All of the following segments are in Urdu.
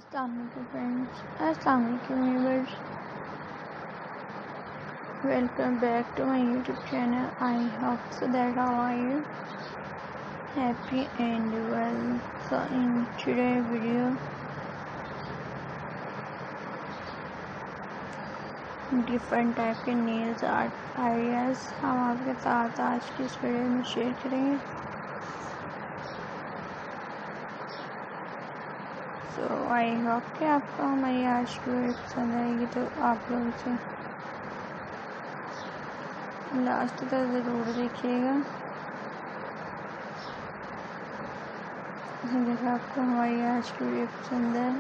السلام علیکم فرینڈس، السلام علیکم viewers, welcome back to my YouTube channel. I hope so that all are you happy and well. So in today's video, different type کے نیلز آرٹ آئیڈیاز ہم آپ کے ساتھ آج کی اس ویڈیو میں شیئر کریں گے. سو آئی ہوپ کہ آپ کو ہماری آج کی ویڈیو پسند آئے گی، تو آپ لوگ اسے لاسٹ تک ضرور دیکھیے گا. اگر آپ کو ہماری آج کی ویڈیو پسند ہے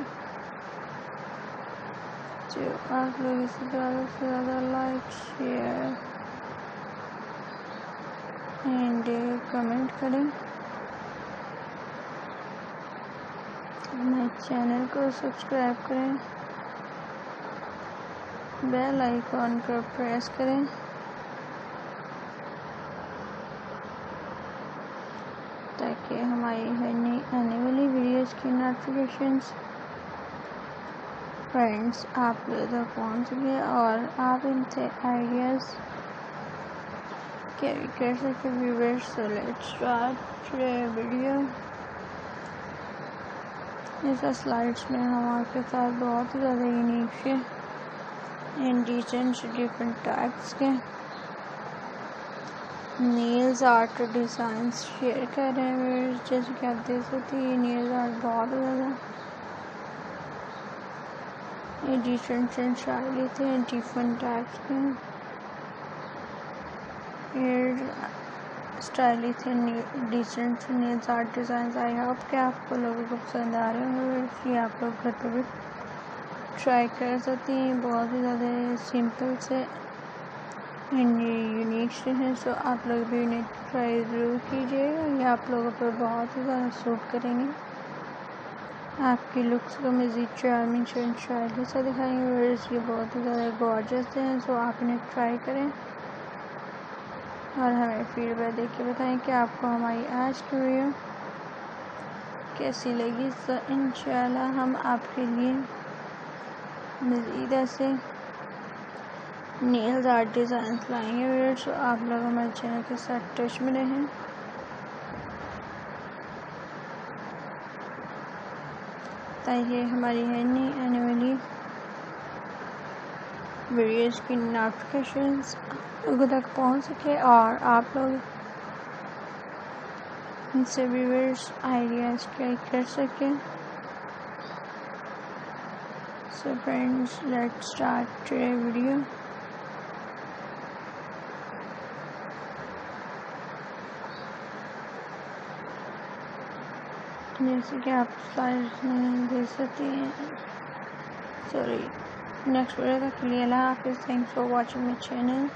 تو آپ لوگ اسے زیادہ سے زیادہ لائک، شیئر اینڈ کمنٹ کریں. ہمارے چینل کو سبسکرائب کریں، بیل آئیکن کو پریس کریں تاکہ ہماری ہر نئی آنے والی ویڈیوز کی نوٹیفیکیشنز فرینڈس آپ لوگوں تک پہنچ سکے اور آپ ان سے آئیڈیاز کیری کر سکے. Viewers, so let's start video. اس سلائڈس میں ہم آپ کے ساتھ بہت ہی زیادہ یونیک سے ڈفرینٹ ٹائپس کے نیلز آرٹ ڈیزائنس شیئر کر رہے ہیں. جیسے کہ آپ دیکھ سکتے ہیں، یہ نیلز آرٹ بہت زیادہ ڈفرینٹ اسٹائل تھے، ڈفرینٹ ٹائپس کے ہیئر اسٹائل تھے، decent nails art designs. I hope کہ آپ کو لوگوں کو پسند آ رہے ہوں گے. یہ آپ لوگ گھر پہ بھی ٹرائی کر سکتے ہیں. بہت ہی زیادہ سمپل سے اینڈ یونیک سے ہیں. سو آپ لوگ بھی انہیں ٹرائی ضرور کیجیے گا. یہ آپ لوگوں پر بہت ہی زیادہ سوٹ کریں گے، آپ کی لکس کو مزید چارمنگ اینڈ اسٹائلش سے دکھائیں گے. یہ بہت ہی زیادہ گارجس ہیں. سو آپ انہیں ٹرائی کریں اور ہمیں فیڈ بیک دے کے بتائیں کہ آپ کو ہماری آج کی ویڈیو کیسی لگی. سو انشاءاللہ ہم آپ کے لیے مزید ایسے نیلز آرٹ ڈیزائنس لائیں گے. سو آپ لوگ ہمارے چینل کے ساتھ ٹچ میں رہیں تاکہ ہماری ہر نئی آنے والی ویڈیوز کی نوٹیفیکیشنز لوگوں تک پہنچ سکے اور آپ لوگ ان سے ویورز آئیڈیاز ٹرائی کر سکیں. سو فرینڈس، لیٹس اسٹارٹ ویڈیو. جیسے کہ آپ سلائڈ میں دیکھ سکتے ہیں. سوری، نیکسٹ ویڈیو تک کے لیے اللہ حافظ. Thanks for watching my channel.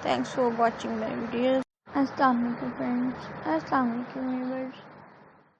Thanks for watching my videos. السلام علیکم فرینڈس، السلام علیکم ویورز.